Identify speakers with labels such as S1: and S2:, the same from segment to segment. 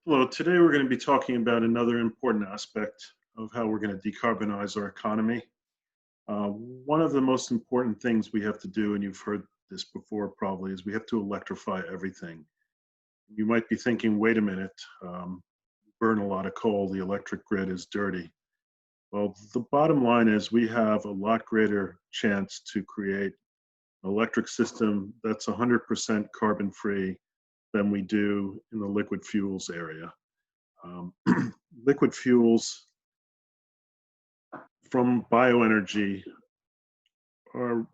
S1: Hello, today we're going to be talking about another important aspect of how we're going to decarbonize our economy. One of the most important things we have to do, and you've heard this before probably, is we have to electrify everything. You might be thinking, wait a minute, we burn a lot of coal, the electric grid is dirty. Well, the bottom line is we have a lot greater chance to create an electric system that's 100% carbon free than we do in the liquid fuels area. Um, Liquid fuels from bioenergy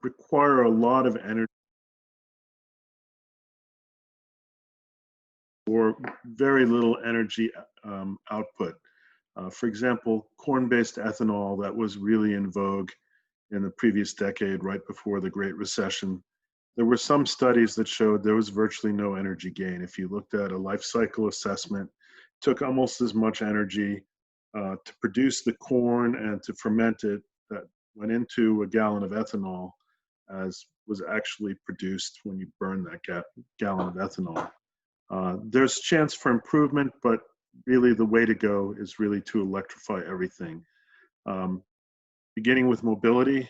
S1: require a lot of energy or very little energy output. For example, corn-based ethanol that was really in vogue in the previous decade, right before the Great Recession. There were some studies that showed there was virtually no energy gain. If you looked at a life cycle assessment, it took almost as much energy to produce the corn and to ferment it that went into a gallon of ethanol as was actually produced when you burn that gallon of ethanol. There's chance for improvement, but really the way to go is really to electrify everything, um, beginning with mobility,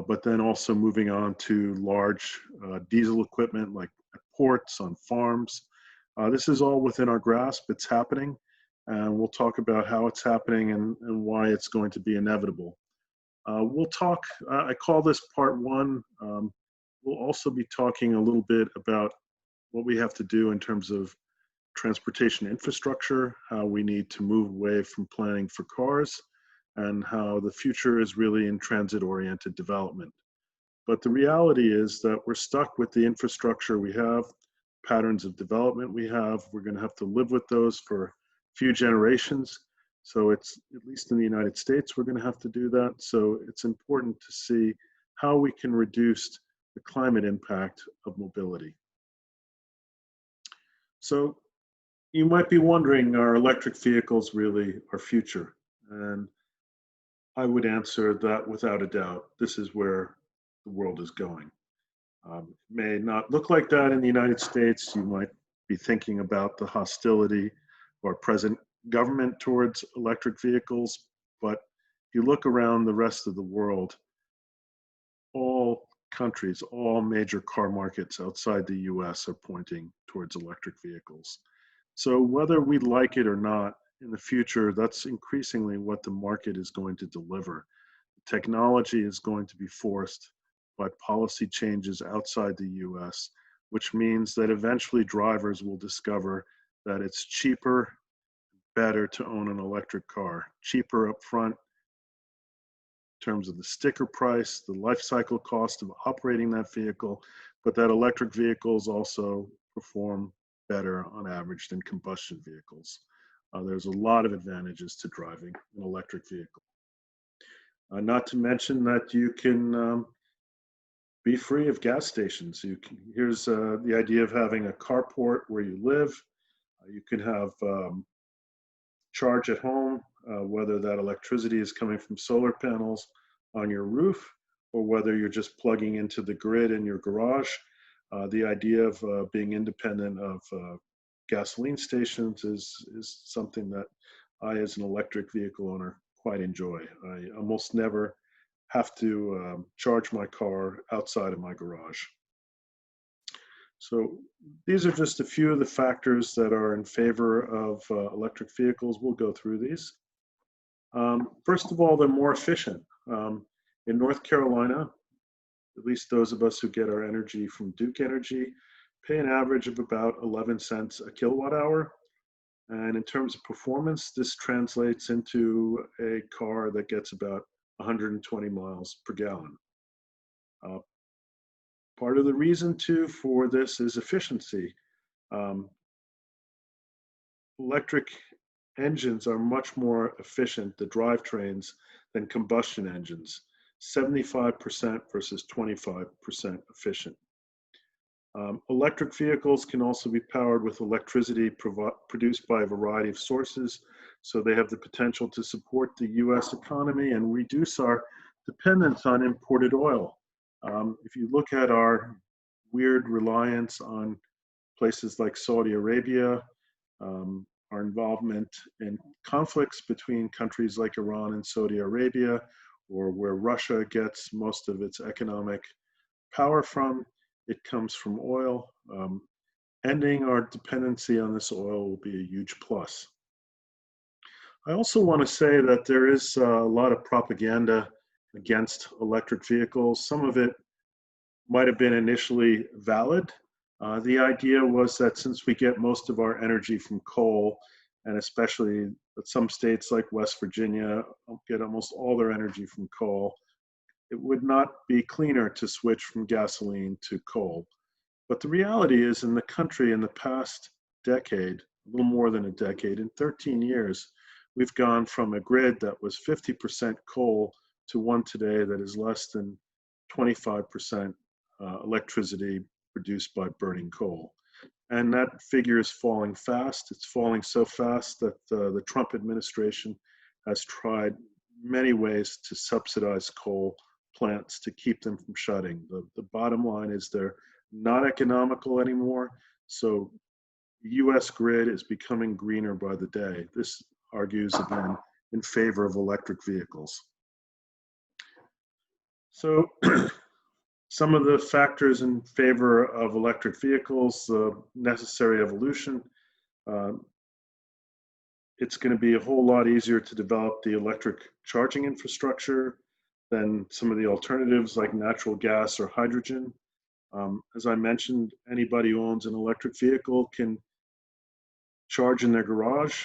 S1: but then also moving on to large diesel equipment like at ports, on farms. This is all within our grasp. It's happening, and we'll talk about how it's happening and why it's going to be inevitable. We'll talk, I call this part one. We'll also be talking a little bit about what we have to do in terms of transportation infrastructure, how we need to move away from planning for cars, and how the future is really in transit-oriented development. But the reality is that we're stuck with the infrastructure we have, patterns of development we have. We're going to have to live with those for a few generations. So it's, at least in the United States, we're going to have to do that. So it's important to see how we can reduce the climate impact of mobility. So you might be wondering, are electric vehicles really our future? And I would answer that without a doubt. This is where the world is going. It may not look like that in the United States. You might be thinking about the hostility of our present government towards electric vehicles. But if you look around the rest of the world, all countries, all major car markets outside the US are pointing towards electric vehicles. So whether we like it or not, in the future, that's increasingly what the market is going to deliver. Technology is going to be forced by policy changes outside the US, which means that eventually drivers will discover that it's cheaper, better to own an electric car. Cheaper upfront in terms of the sticker price, the life cycle cost of operating that vehicle, but that electric vehicles also perform better on average than combustion vehicles. There's a lot of advantages to driving an electric vehicle. Not to mention that you can be free of gas stations. Here's the idea of having a carport where you live. You can have charge at home, whether that electricity is coming from solar panels on your roof or whether you're just plugging into the grid in your garage. The idea of being independent of gasoline stations is something that I, as an electric vehicle owner, quite enjoy. I almost never have to charge my car outside of my garage. So these are just a few of the factors that are in favor of electric vehicles. We'll go through these. First of all, they're more efficient. In North Carolina, at least those of us who get our energy from Duke Energy, pay an average of about 11 cents a kilowatt hour. And in terms of performance, this translates into a car that gets about 120 miles per gallon. Uh, Part of the reason too for this is efficiency. Um, Electric engines are much more efficient, the drivetrains, than combustion engines, 75% versus 25% efficient. Electric vehicles can also be powered with electricity produced by a variety of sources, so they have the potential to support the US economy and reduce our dependence on imported oil. If you look at our weird reliance on places like Saudi Arabia, our involvement in conflicts between countries like Iran and Saudi Arabia, or where Russia gets most of its economic power from. It comes from oil. Ending our dependency on this oil will be a huge plus. I also want to say that there is a lot of propaganda against electric vehicles. Some of it might have been initially valid. The idea was that since we get most of our energy from coal, and especially some states like West Virginia get almost all their energy from coal, it would not be cleaner to switch from gasoline to coal. But the reality is, in the country in the past decade, a little more than a decade, in 13 years, we've gone from a grid that was 50% coal to one today that is less than 25% electricity produced by burning coal. And that figure is falling fast. It's falling so fast that the Trump administration has tried many ways to subsidize coal plants to keep them from shutting. The bottom line is they're not economical anymore. So the US grid is becoming greener by the day. This argues again in favor of electric vehicles. So some of the factors in favor of electric vehicles, necessary evolution. It's going to be a whole lot easier to develop the electric charging infrastructure than some of the alternatives like natural gas or hydrogen. As I mentioned, anybody who owns an electric vehicle can charge in their garage.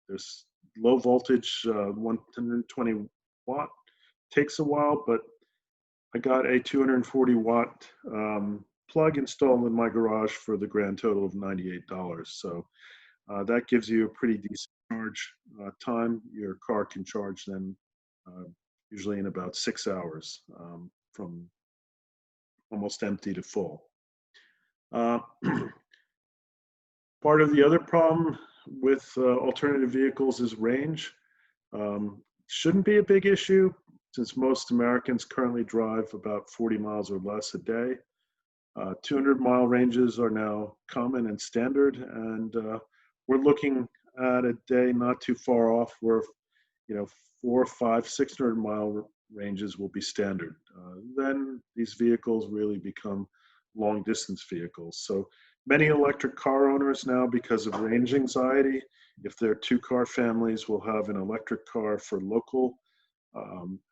S1: There's low voltage, 120 watt, takes a while, but I got a 240 watt plug installed in my garage for the grand total of $98. So that gives you a pretty decent charge time. Your car can charge then usually in about 6 hours from almost empty to full. Part of the other problem with alternative vehicles is range. Shouldn't be a big issue since most Americans currently drive about 40 miles or less a day. 200-mile ranges are now common and standard, and we're looking at a day not too far off where 400, 500, 600-mile ranges will be standard. Then these vehicles really become long-distance vehicles. So many electric car owners now, because of range anxiety, if they're two-car families, will have an electric car for local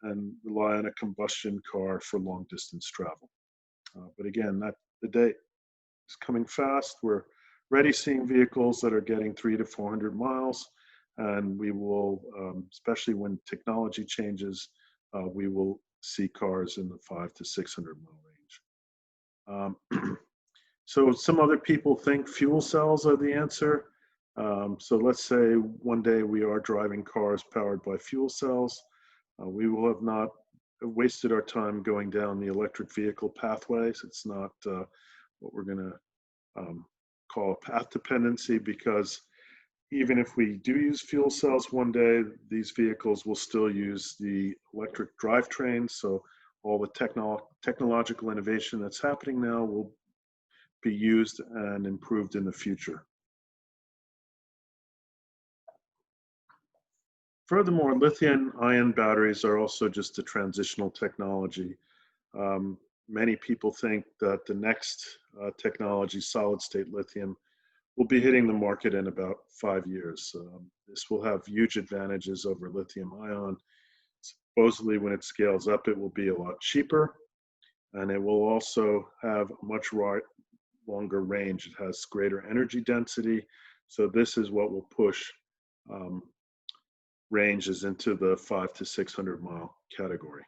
S1: and rely on a combustion car for long-distance travel. But again, the day is coming fast. We're already seeing vehicles that are getting 300 to 400 miles, and we will, especially when technology changes, we will see cars in the 500 to 600 mile range. So some other people think fuel cells are the answer. So let's say one day we are driving cars powered by fuel cells. We will have not wasted our time going down the electric vehicle pathways. It's not what we're going to call a path dependency, because even if we do use fuel cells one day, these vehicles will still use the electric drivetrain. So all the technological innovation that's happening now will be used and improved in the future. Furthermore, lithium-ion batteries are also just a transitional technology. Many people think that the next technology, solid-state lithium, will be hitting the market in about 5 years. This will have huge advantages over lithium-ion. Supposedly, when it scales up, it will be a lot cheaper, and it will also have a much longer range. It has greater energy density. So this is what will push ranges into the 500 to 600 mile category.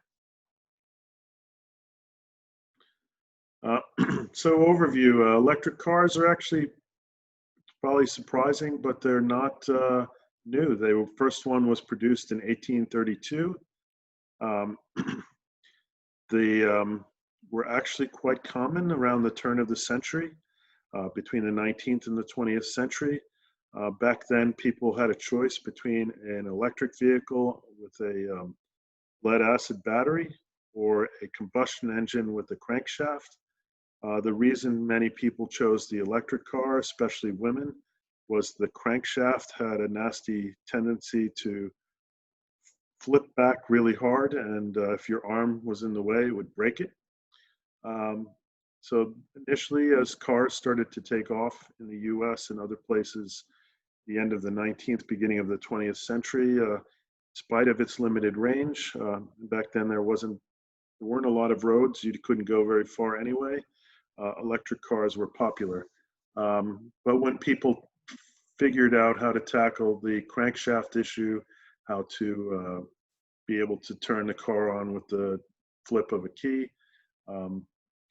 S1: So overview, electric cars are actually probably surprising, but they're not new. The first one was produced in 1832. They were actually quite common around the turn of the century, between the 19th and the 20th century. Back then, people had a choice between an electric vehicle with a lead-acid battery or a combustion engine with a crankshaft. The reason many people chose the electric car, especially women, was the crankshaft had a nasty tendency to flip back really hard, and if your arm was in the way, it would break it. Um, so initially, as cars started to take off in the US and other places, the end of the 19th, beginning of the 20th century, in spite of its limited range, back then there weren't a lot of roads. You couldn't go very far anyway. Electric cars were popular. But when people figured out how to tackle the crankshaft issue, how to be able to turn the car on with the flip of a key, um,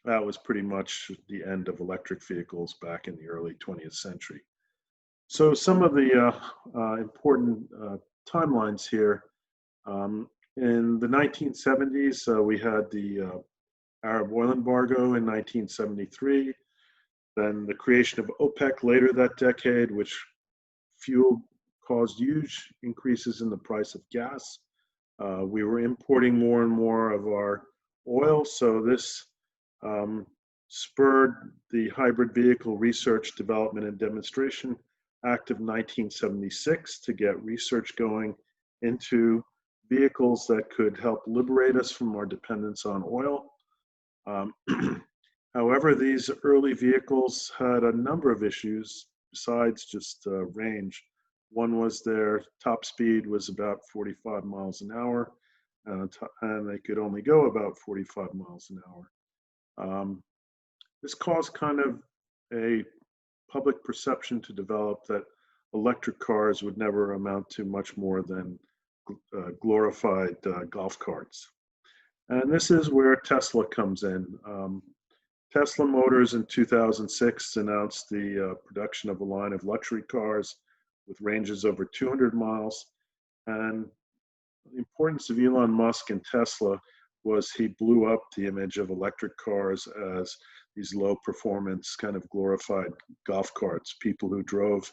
S1: that was pretty much the end of electric vehicles back in the early 20th century. So some of the important timelines here. In the 1970s, we had the Arab oil embargo in 1973, then the creation of OPEC later that decade, which caused huge increases in the price of gas. We were importing more and more of our oil, so this um, spurred the Hybrid Vehicle Research, Development, and Demonstration Act of 1976 to get research going into vehicles that could help liberate us from our dependence on oil. Um, However, these early vehicles had a number of issues besides just range. One was their top speed was about 45 miles an hour, and they could only go about 45 miles an hour. This caused kind of a public perception to develop that electric cars would never amount to much more than glorified golf carts. And this is where Tesla comes in. Tesla Motors in 2006 announced the production of a line of luxury cars with ranges over 200 miles. And the importance of Elon Musk and Tesla was he blew up the image of electric cars as these low performance kind of glorified golf carts. People who drove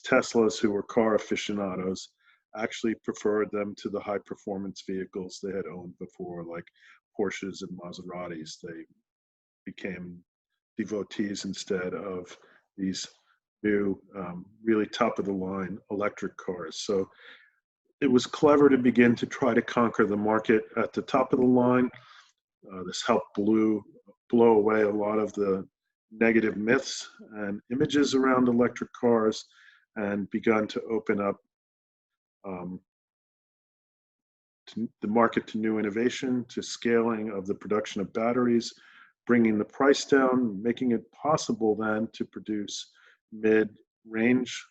S1: Teslas, who were car aficionados, actually preferred them to the high performance vehicles they had owned before, like Porsches and Maseratis. They became devotees instead of these new, really top of the line electric cars. So it was clever to begin to try to conquer the market at the top of the line. This helped blow away a lot of the negative myths and images around electric cars and begun to open up um, the market to new innovation, to scaling of the production of batteries, bringing the price down, making it possible then to produce mid-range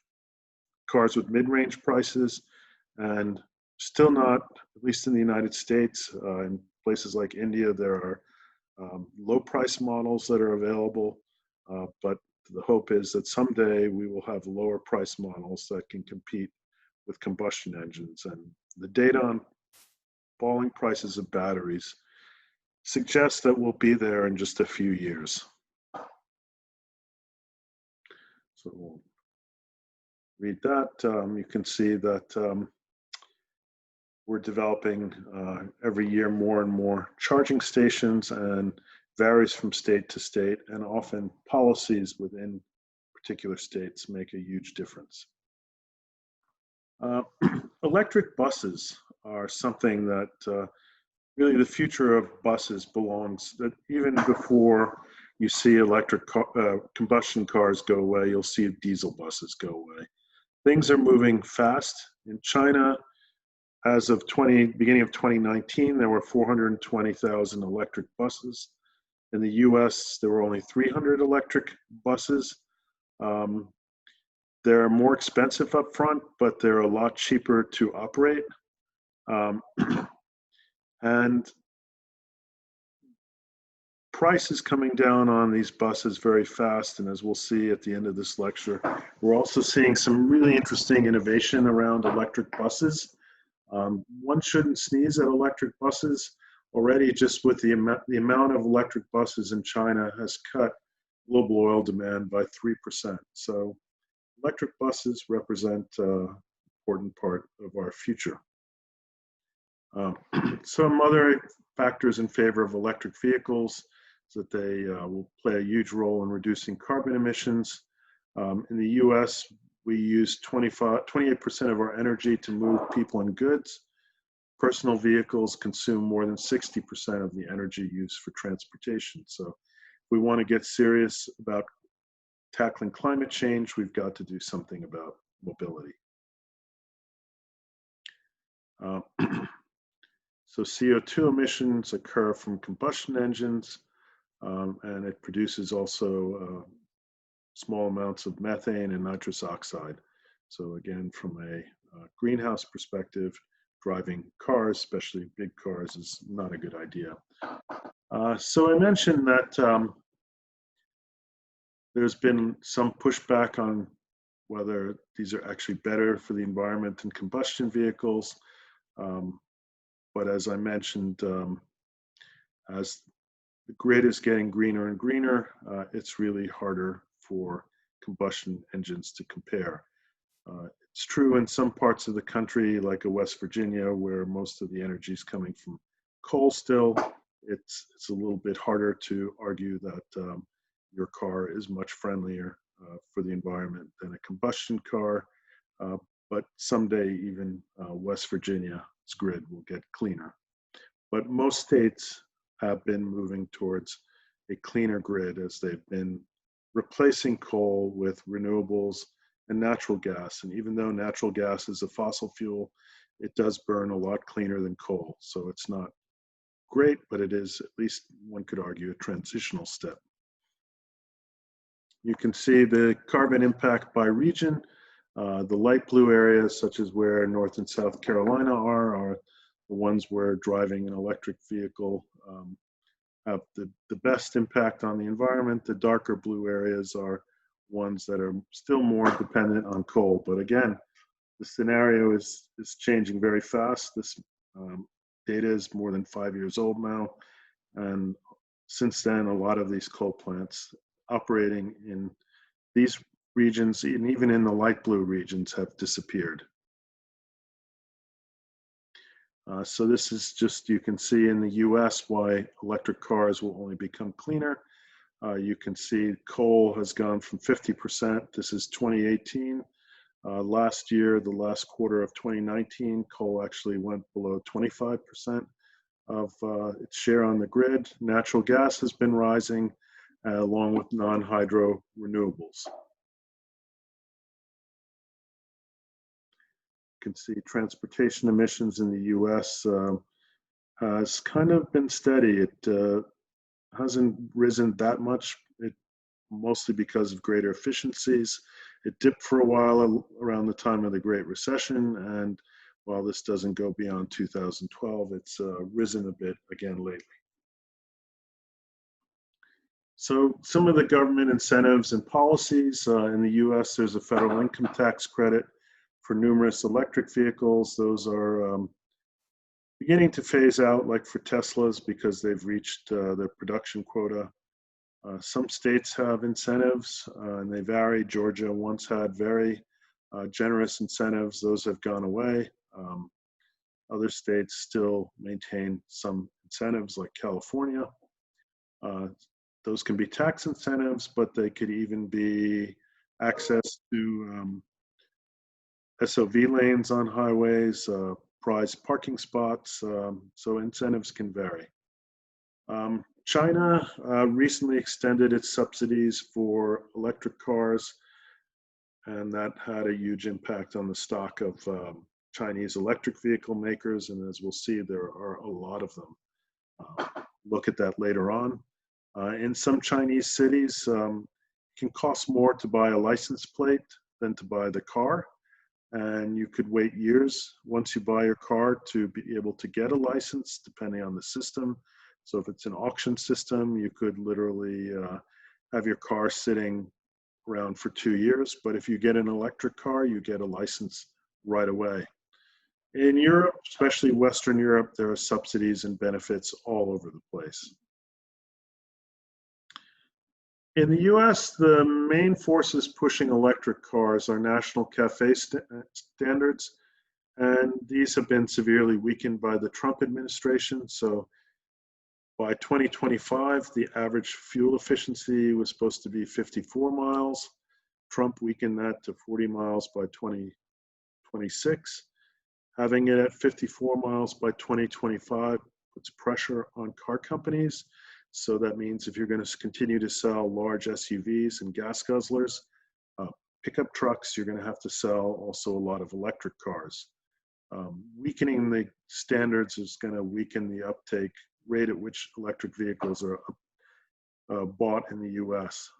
S1: cars with mid-range prices, and still not, at least in the United States, in places like India, there are low-price models that are available, but the hope is that someday we will have lower price models that can compete with combustion engines. And the data on falling prices of batteries suggests that we'll be there in just a few years. So we'll read that. You can see that we're developing every year more and more charging stations, and varies from state to state, and often policies within particular states make a huge difference. Electric buses are something that really the future of buses belongs, that even before you see electric combustion cars go away, you'll see diesel buses go away. Things are moving fast. In China, as of beginning of 2019, there were 420,000 electric buses. In the US, there were only 300 electric buses. They're more expensive up front, but they're a lot cheaper to operate. And price is coming down on these buses very fast, and as we'll see at the end of this lecture, we're also seeing some really interesting innovation around electric buses. One shouldn't sneeze at electric buses. Already, just with the amount of electric buses in China has cut global oil demand by 3%. So electric buses represent an important part of our future. Some other factors in favor of electric vehicles is that they will play a huge role in reducing carbon emissions. In the US, We use 28% of our energy to move people and goods. Personal vehicles consume more than 60% of the energy used for transportation. So if we want to get serious about tackling climate change, we've got to do something about mobility. So CO2 emissions occur from combustion engines, and it produces also small amounts of methane and nitrous oxide. So again, from a greenhouse perspective, driving cars, especially big cars, is not a good idea. So I mentioned that there's been some pushback on whether these are actually better for the environment than combustion vehicles. But as I mentioned, as the grid is getting greener and greener, it's really harder for combustion engines to compare. It's true in some parts of the country, like West Virginia, where most of the energy is coming from coal still. It's a little bit harder to argue that your car is much friendlier for the environment than a combustion car. But someday even West Virginia's grid will get cleaner. But most states have been moving towards a cleaner grid as they've been replacing coal with renewables and natural gas. And even though natural gas is a fossil fuel, it does burn a lot cleaner than coal. So it's not great, but it is, at least one could argue, a transitional step. You can see the carbon impact by region. The light blue areas, such as where North and South Carolina are the ones where driving an electric vehicle have the best impact on the environment. The darker blue areas are ones that are still more dependent on coal. But again, the scenario is changing very fast. This data is more than 5 years old now. And since then, a lot of these coal plants operating in these regions, and even in the light blue regions, have disappeared. So this is just, you can see in the US why electric cars will only become cleaner. You can see coal has gone from 50%, this is 2018. Last year, the last quarter of 2019, coal actually went below 25% of its share on the grid. Natural gas has been rising along with non-hydro renewables. You can see transportation emissions in the US has kind of been steady. It hasn't risen that much, mostly because of greater efficiencies. It dipped for a while around the time of the Great Recession, and while this doesn't go beyond 2012, it's risen a bit again lately. So some of the government incentives and policies in the US, there's a federal income tax credit for numerous electric vehicles. Those are beginning to phase out, like for Teslas, because they've reached their production quota. Some states have incentives, and they vary. Georgia once had very generous incentives. Those have gone away. Other states still maintain some incentives, like California. Those can be tax incentives, but they could even be access to SOV lanes on highways, prize parking spots, so incentives can vary. China recently extended its subsidies for electric cars, and that had a huge impact on the stock of Chinese electric vehicle makers, and as we'll see, there are a lot of them. Look at that later on. In some Chinese cities, it can cost more to buy a license plate than to buy the car. And you could wait years once you buy your car to be able to get a license, depending on the system. So if it's an auction system, you could literally have your car sitting around for 2 years. But if you get an electric car, you get a license right away. In Europe, especially Western Europe, there are subsidies and benefits all over the place. In the US, the main forces pushing electric cars are national CAFE standards, and these have been severely weakened by the Trump administration. So by 2025, the average fuel efficiency was supposed to be 54 miles. Trump weakened that to 40 miles by 2026. Having it at 54 miles by 2025 puts pressure on car companies. So that means if you're going to continue to sell large SUVs and gas guzzlers, uh, pickup trucks, you're going to have to sell also a lot of electric cars. Weakening the standards is going to weaken the uptake rate at which electric vehicles are bought in the US.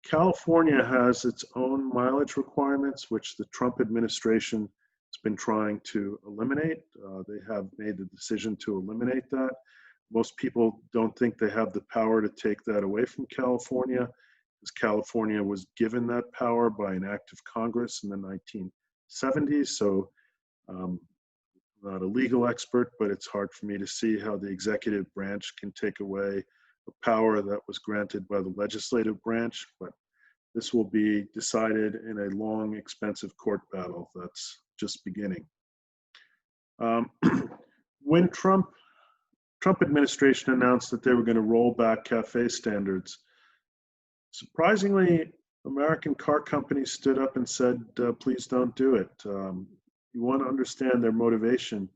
S1: California has its own mileage requirements, which the Trump administration has been trying to eliminate. They have made the decision to eliminate that. Most people don't think they have the power to take that away from California, because California was given that power by an act of Congress in the 1970s. So I'm not a legal expert, but it's hard for me to see how the executive branch can take away a power that was granted by the legislative branch. But this will be decided in a long, expensive court battle that's just beginning. When Trump administration announced that they were going to roll back CAFE standards, surprisingly, American car companies stood up and said, please don't do it. You want to understand their motivation.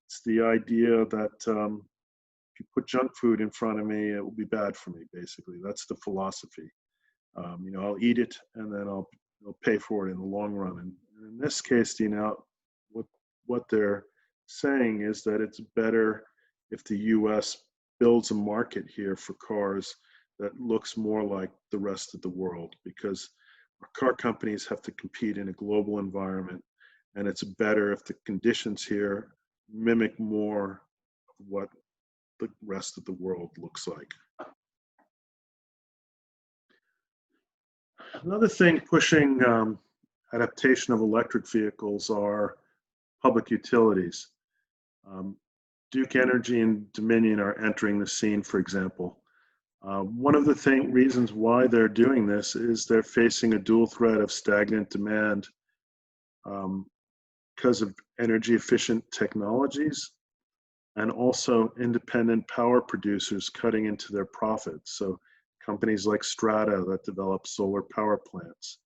S1: It's the idea that if you put junk food in front of me, it will be bad for me, basically. That's the philosophy. I'll eat it and then I'll pay for it in the long run. And in this case, what they're saying is that it's better if the US builds a market here for cars that looks more like the rest of the world, because our car companies have to compete in a global environment, and it's better if the conditions here mimic more of what the rest of the world looks like. Another thing pushing adaptation of electric vehicles are public utilities. Duke Energy and Dominion are entering the scene, for example. One of the reasons why they're doing this is they're facing a dual threat of stagnant demand because of energy efficient technologies and also independent power producers cutting into their profits. So companies like Strata that develop solar power plants.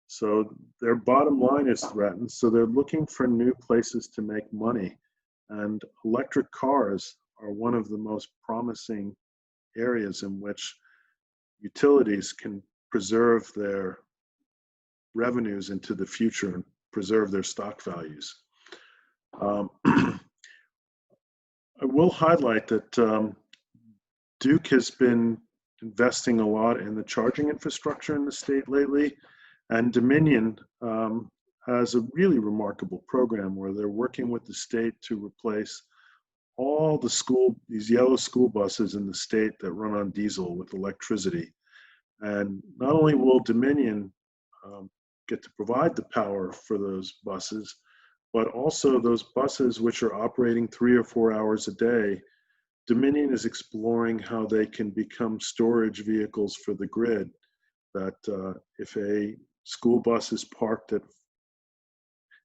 S1: So their bottom line is threatened. So they're looking for new places to make money. And electric cars are one of the most promising areas in which utilities can preserve their revenues into the future and preserve their stock values. I will highlight that Duke has been investing a lot in the charging infrastructure in the state lately, and Dominion has a really remarkable program where they're working with the state to replace all these yellow school buses in the state that run on diesel with electricity. And not only will Dominion get to provide the power for those buses, but also those buses which are operating 3 or 4 hours a day, Dominion is exploring how they can become storage vehicles for the grid, that if a school bus is parked at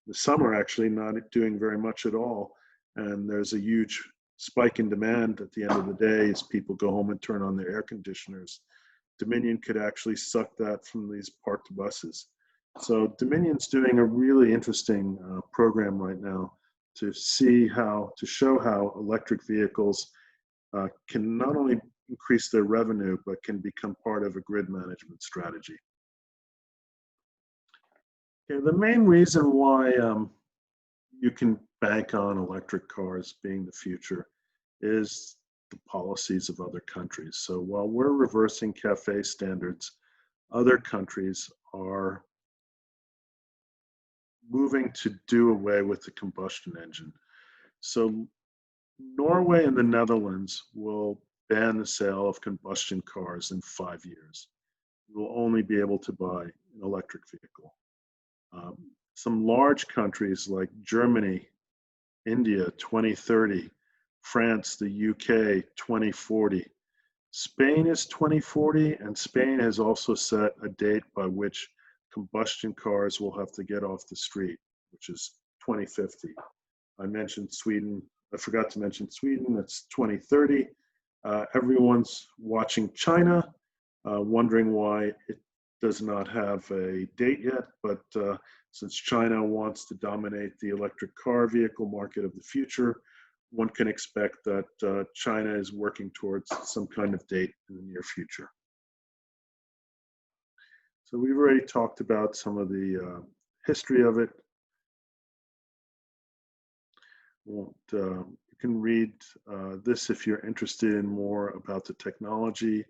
S1: the summer, actually not doing very much at all, and there's a huge spike in demand at the end of the day as people go home and turn on their air conditioners, Dominion could actually suck that from these parked buses. So Dominion's doing a really interesting program right now to show how electric vehicles can not only increase their revenue, but can become part of a grid management strategy. Okay, the main reason why you can bank on electric cars being the future is the policies of other countries. So while we're reversing CAFE standards, other countries are moving to do away with the combustion engine. So Norway and the Netherlands will ban the sale of combustion cars in 5 years. You will only be able to buy an electric vehicle. Some large countries like Germany, India, 2030, France, the UK, 2040. Spain is 2040, and Spain has also set a date by which combustion cars will have to get off the street, which is 2050. I mentioned Sweden. I forgot to mention Sweden. That's 2030. Everyone's watching China, wondering why it does not have a date yet, but since China wants to dominate the electric car vehicle market of the future, one can expect that China is working towards some kind of date in the near future. So we've already talked about some of the history of it. You can read this if you're interested in more about the technology.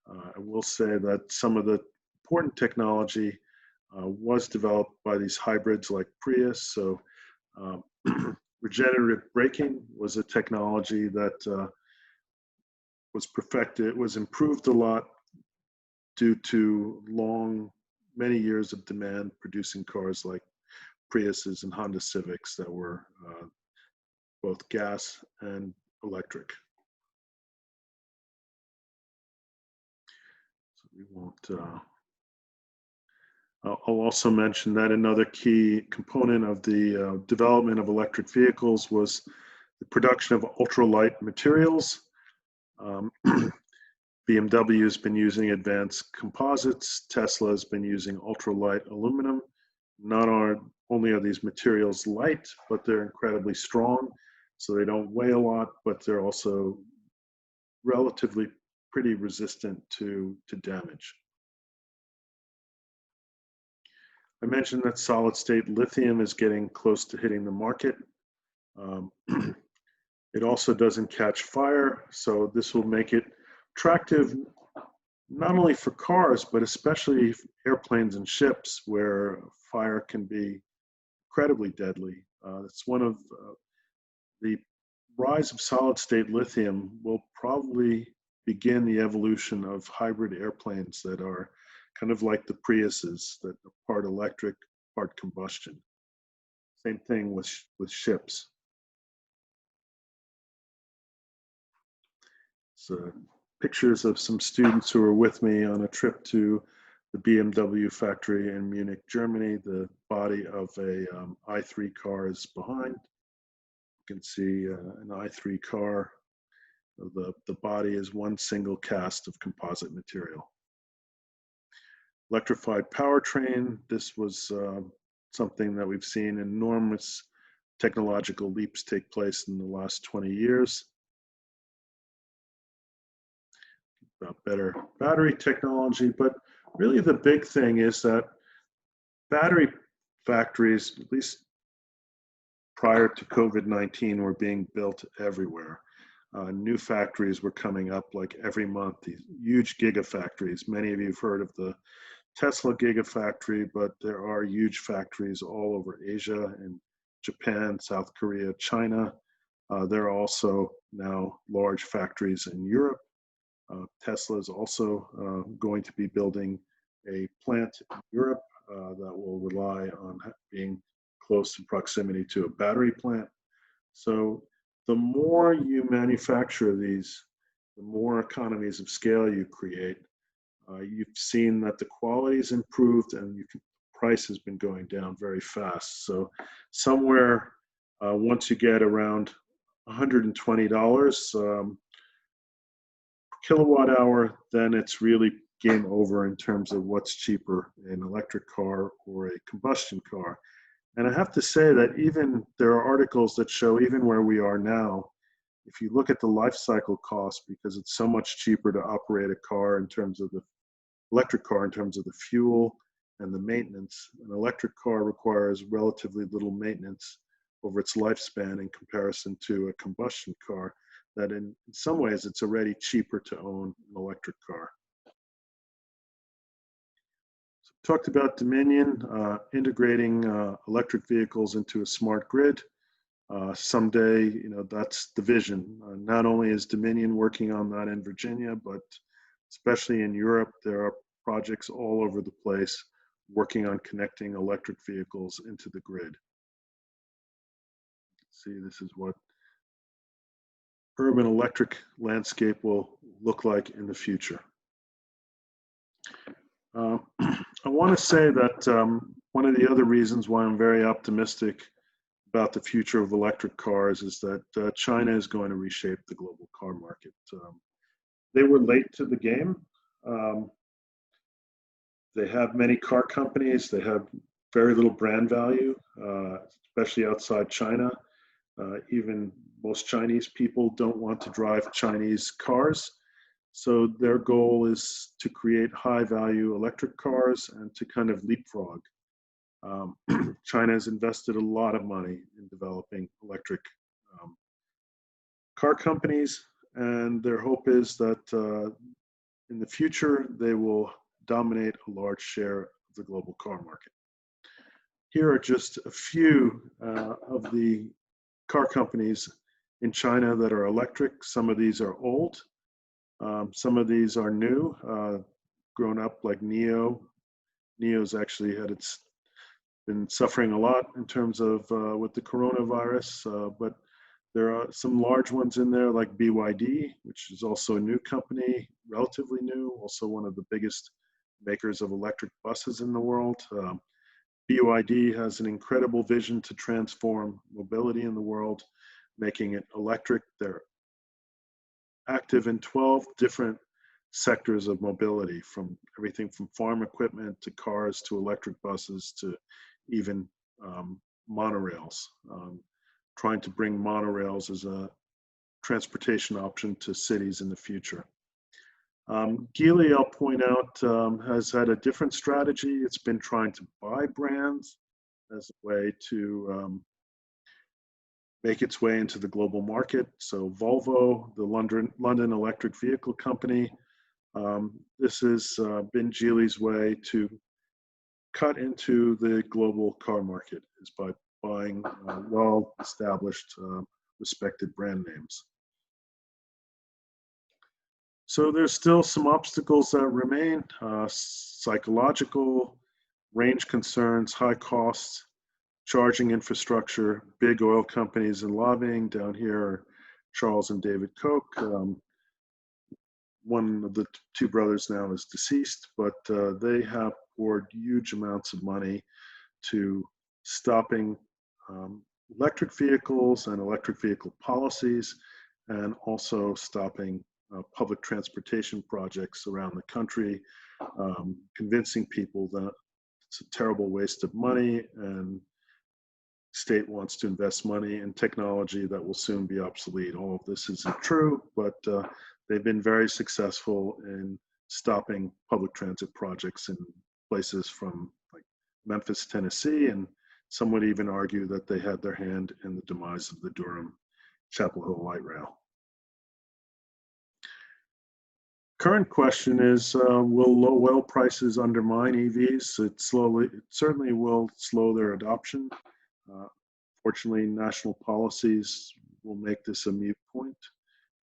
S1: I will say that some of the important technology was developed by these hybrids like Prius. So um, regenerative braking was a technology that was perfected, was improved a lot due to many years of demand producing cars like Priuses and Honda Civics that were both gas and electric. So we won't. I'll also mention that another key component of the development of electric vehicles was the production of ultralight materials. BMW has been using advanced composites. Tesla has been using ultralight aluminum. Not only are these materials light, but they're incredibly strong. So they don't weigh a lot, but they're also relatively pretty resistant to damage. I mentioned that solid state lithium is getting close to hitting the market. Um, it also doesn't catch fire, so this will make it attractive not only for cars, but especially airplanes and ships where fire can be incredibly deadly. It's one of the rise of solid state lithium will probably begin the evolution of hybrid airplanes that are kind of like the Priuses that are part electric, part combustion. Same thing with ships. So pictures of some students who were with me on a trip to the BMW factory in Munich, Germany. The body of a i3 car is behind. You can see an i3 car. The body is one single cast of composite material. Electrified powertrain. This was something that we've seen enormous technological leaps take place in the last 20 years. About better battery technology, but really the big thing is that battery factories, at least prior to COVID-19, were being built everywhere. New factories were coming up like every month, these huge gigafactories. Many of you have heard of the Tesla gigafactory, but there are huge factories all over Asia and Japan, South Korea, China. There are also now large factories in Europe. Tesla is also going to be building a plant in Europe that will rely on being close in proximity to a battery plant. So the more you manufacture these, the more economies of scale you create. You've seen that the quality is improved and price has been going down very fast. So somewhere once you get around $120 kilowatt hour, then it's really game over in terms of what's cheaper, an electric car or a combustion car. And I have to say that even there are articles that show even where we are now, if you look at the life cycle cost, because it's so much cheaper to operate a car in terms of the electric car, in terms of the fuel and the maintenance, an electric car requires relatively little maintenance over its lifespan in comparison to a combustion car, that in some ways it's already cheaper to own an electric car. So talked about Dominion integrating electric vehicles into a smart grid. Someday, that's the vision. Not only is Dominion working on that in Virginia, but especially in Europe, there are projects all over the place working on connecting electric vehicles into the grid. See, this is what urban electric landscape will look like in the future. I want to say that one of the other reasons why I'm very optimistic about the future of electric cars is that China is going to reshape the global car market. They were late to the game. They have many car companies. They have very little brand value, especially outside China. Even most Chinese people don't want to drive Chinese cars. So their goal is to create high value electric cars and to kind of leapfrog. Um, China has invested a lot of money in developing electric um, car companies, and their hope is that in the future they will dominate a large share of the global car market. Here are just a few of the car companies in China that are electric. Some of these are old. Some of these are new, grown up like NIO. NIO's actually been suffering a lot in terms of with the coronavirus, but there are some large ones in there like BYD, which is also a new company, relatively new, also one of the biggest makers of electric buses in the world. BYD has an incredible vision to transform mobility in the world, making it electric. They're active in 12 different sectors of mobility, from everything from farm equipment to cars to electric buses to even monorails, trying to bring monorails as a transportation option to cities in the future. Geely, I'll point out, has had a different strategy. It's been trying to buy brands as a way to make its way into the global market. So Volvo, the London electric vehicle company, this has been Geely's way to cut into the global car market, is by buying well-established, respected brand names. So there's still some obstacles that remain, psychological, range concerns, high costs, charging infrastructure, big oil companies and lobbying. Down here are Charles and David Koch. One of the two brothers now is deceased, but they have poured huge amounts of money to stopping electric vehicles and electric vehicle policies, and also stopping public transportation projects around the country, convincing people that it's a terrible waste of money and state wants to invest money in technology that will soon be obsolete. All of this isn't true, but they've been very successful in stopping public transit projects in places from like Memphis, Tennessee, and some would even argue that they had their hand in the demise of the Durham Chapel Hill light rail. Current question is, will low oil prices undermine EVs? It certainly will slow their adoption. Fortunately, national policies will make this a moot point,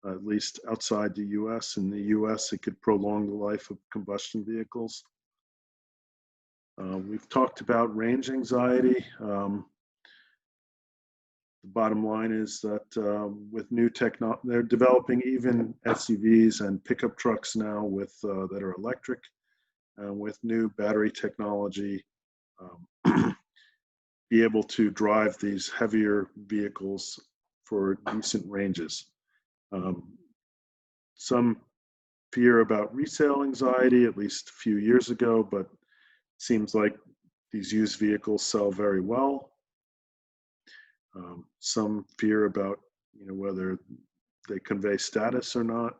S1: at least outside the US. In the US, it could prolong the life of combustion vehicles. We've talked about range anxiety. The bottom line is that with new technology, they're developing even SUVs and pickup trucks now with that are electric, and with new battery technology, be able to drive these heavier vehicles for decent ranges. Some fear about resale anxiety, at least a few years ago, but it seems like these used vehicles sell very well. Some fear about, whether they convey status or not.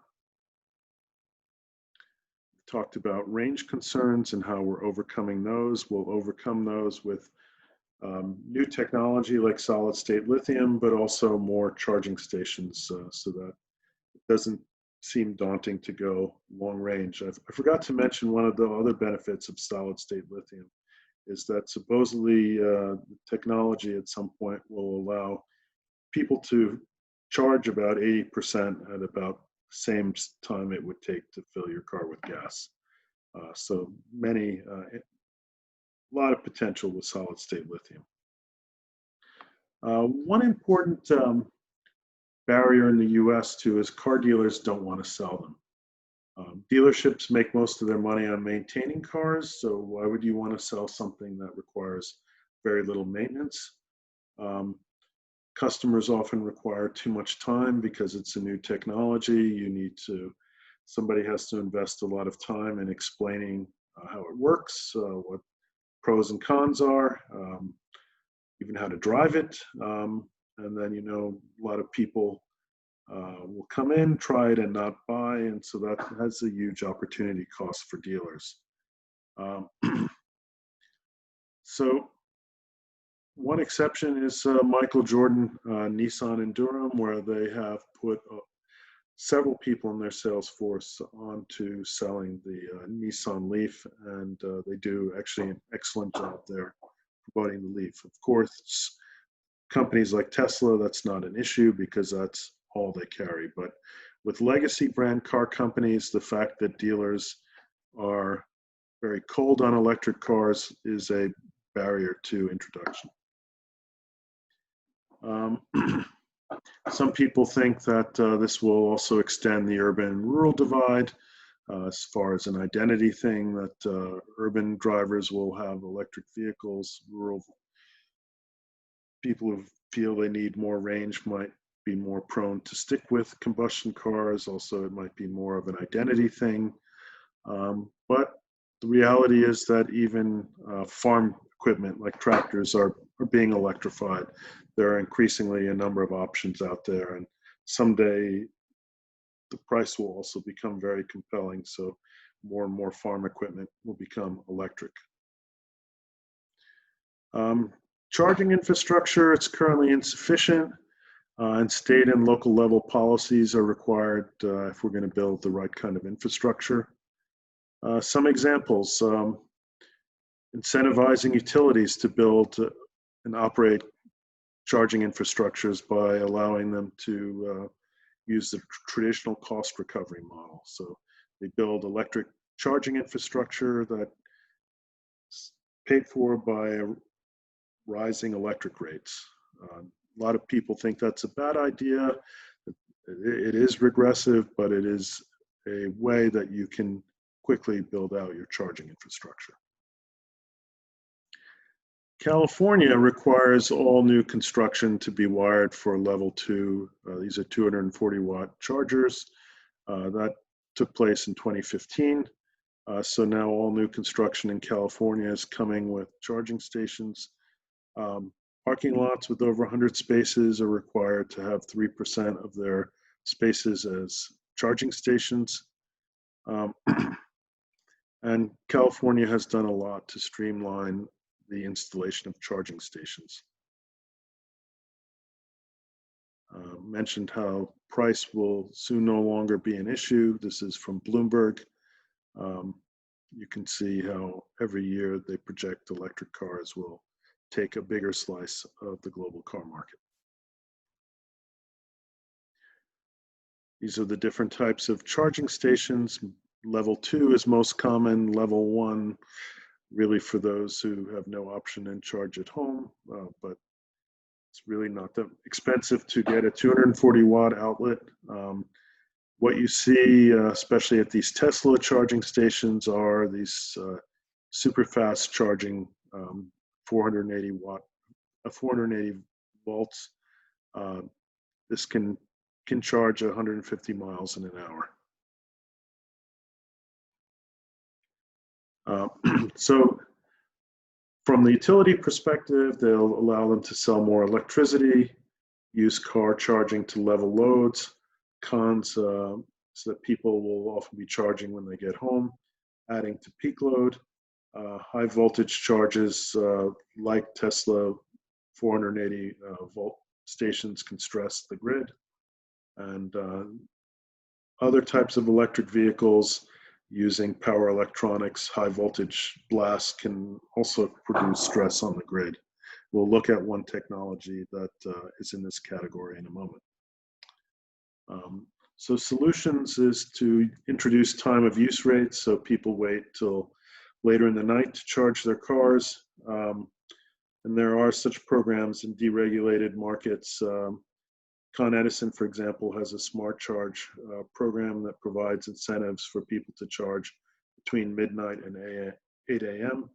S1: We've talked about range concerns and how we're overcoming those. We'll overcome those with new technology like solid state lithium, but also more charging stations so that it doesn't seem daunting to go long range. I forgot to mention one of the other benefits of solid state lithium is that supposedly the technology at some point will allow people to charge about 80% at about the same time it would take to fill your car with gas. So a lot of potential with solid state lithium. One important barrier in the US too is car dealers don't want to sell them. Dealerships make most of their money on maintaining cars, so why would you want to sell something that requires very little maintenance? Customers often require too much time because it's a new technology. Somebody has to invest a lot of time in explaining how it works, what pros and cons are, even how to drive it. And then, a lot of people will come in, try it, and not buy. And so that has a huge opportunity cost for dealers. Um, so one exception is Michael Jordan, Nissan in Durham, where they have put several people in their sales force onto selling the Nissan Leaf, and they do actually an excellent job there promoting the Leaf. Of course, companies like Tesla, that's not an issue because that's all they carry. But with legacy brand car companies, the fact that dealers are very cold on electric cars is a barrier to introduction. Some people think that this will also extend the urban-rural divide as far as an identity thing, that urban drivers will have electric vehicles, rural people who feel they need more range might be more prone to stick with combustion cars. Also, it might be more of an identity thing. But the reality is that even farm equipment like tractors are being electrified. There are increasingly a number of options out there, and someday the price will also become very compelling. So more and more farm equipment will become electric. Charging infrastructure, it's currently insufficient, and state and local level policies are required if we're going to build the right kind of infrastructure. Some examples, incentivizing utilities to build and operate charging infrastructures by allowing them to use the traditional cost recovery model. So they build electric charging infrastructure that's paid for by rising electric rates. A lot of people think that's a bad idea. It is regressive, but it is a way that you can quickly build out your charging infrastructure. California requires all new construction to be wired for level 2. These are 240 watt chargers. That took place in 2015. So now all new construction in California is coming with charging stations. Parking lots with over 100 spaces are required to have 3% of their spaces as charging stations. And California has done a lot to streamline the installation of charging stations. Mentioned how price will soon no longer be an issue. This is from Bloomberg. You can see how every year they project electric cars will take a bigger slice of the global car market. These are the different types of charging stations. Level 2 is most common. Level 1, really for those who have no option and charge at home, but it's really not that expensive to get a 240 watt outlet. What you see, especially at these Tesla charging stations, are these super fast charging 480 volts. This can charge 150 miles in an hour. So from the utility perspective, they'll allow them to sell more electricity, use car charging to level loads. Cons, so that people will often be charging when they get home, adding to peak load. High voltage charges like Tesla 480 volt stations can stress the grid. And other types of electric vehicles using power electronics, high voltage blasts can also produce stress on the grid. We'll look at one technology that is in this category in a moment. So solutions is to introduce time of use rates, so people wait till later in the night to charge their cars. And there are such programs in deregulated markets. Con Edison, for example, has a smart charge program that provides incentives for people to charge between midnight and 8 a.m.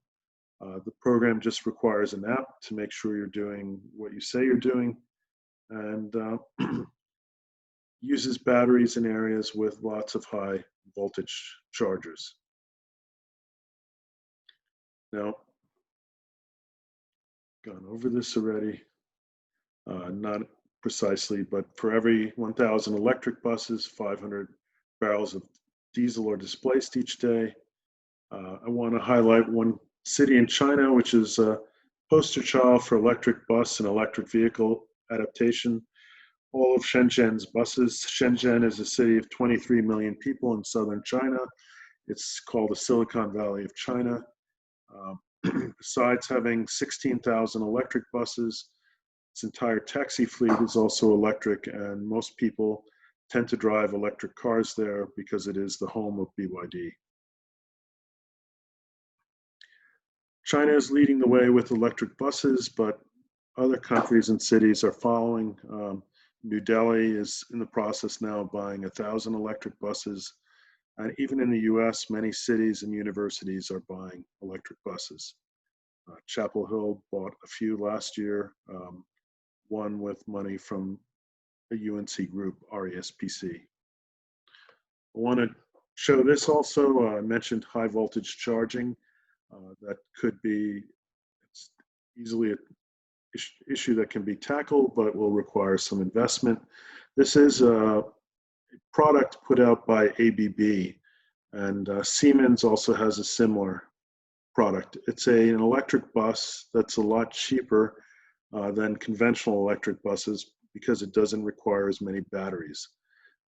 S1: The program just requires an app to make sure you're doing what you say you're doing, and uses batteries in areas with lots of high voltage chargers. Now, gone over this already, not precisely, but for every 1,000 electric buses, 500 barrels of diesel are displaced each day. I want to highlight one city in China, which is a poster child for electric bus and electric vehicle adaptation. All of Shenzhen's buses. Shenzhen is a city of 23 million people in southern China. It's called the Silicon Valley of China. Besides having 16,000 electric buses, its entire taxi fleet is also electric, and most people tend to drive electric cars there because it is the home of BYD. China is leading the way with electric buses, but other countries and cities are following. New Delhi is in the process now of buying 1,000 electric buses. And even in the US, many cities and universities are buying electric buses. Chapel Hill bought a few last year, one with money from a UNC group, RESPC. I want to show this also. I mentioned high voltage charging. That could be easily an issue that can be tackled, but will require some investment. This is a product put out by ABB, and Siemens also has a similar product. It's an electric bus that's a lot cheaper than conventional electric buses because it doesn't require as many batteries.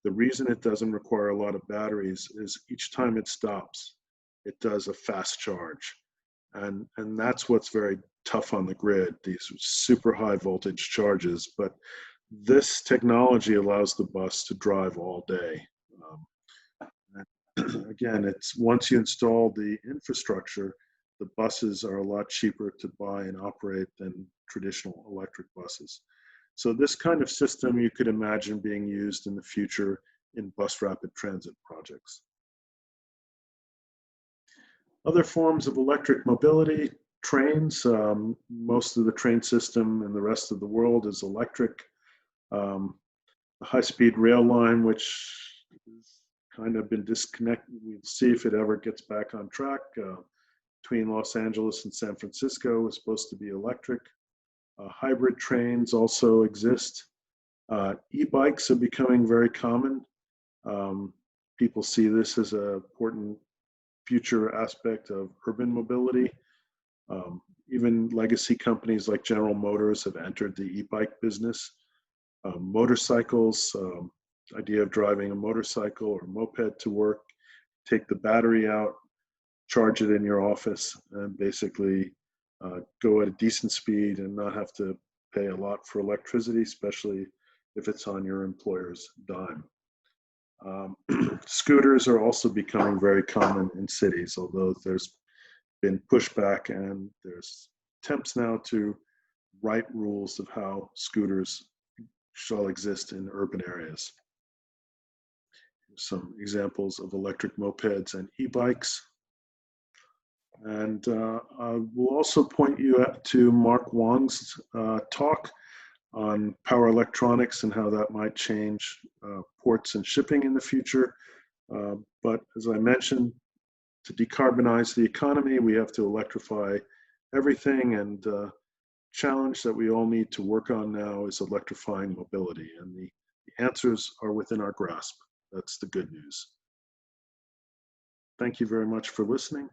S1: The reason it doesn't require a lot of batteries is each time it stops, it does a fast charge. And that's what's very tough on the grid, these super high voltage charges. But this technology allows the bus to drive all day. Again, it's once you install the infrastructure, the buses are a lot cheaper to buy and operate than traditional electric buses. So this kind of system you could imagine being used in the future in bus rapid transit projects. Other forms of electric mobility, trains. Most of the train system in the rest of the world is electric. The high-speed rail line, which has kind of been disconnected. We'll see if it ever gets back on track. Between Los Angeles and San Francisco is supposed to be electric. Hybrid trains also exist. E-bikes are becoming very common. People see this as an important future aspect of urban mobility. Even legacy companies like General Motors have entered the e-bike business. Motorcycles, idea of driving a motorcycle or moped to work, take the battery out, charge it in your office, and basically go at a decent speed and not have to pay a lot for electricity, especially if it's on your employer's dime. Scooters are also becoming very common in cities, although there's been pushback and there's attempts now to write rules of how scooters shall exist in urban areas. Some examples of electric mopeds and e-bikes. And I will also point you to Mark Wong's talk on power electronics and how that might change ports and shipping in the future. But as I mentioned, to decarbonize the economy, we have to electrify everything, and the challenge that we all need to work on now is electrifying mobility, and the answers are within our grasp. That's the good news. Thank you very much for listening.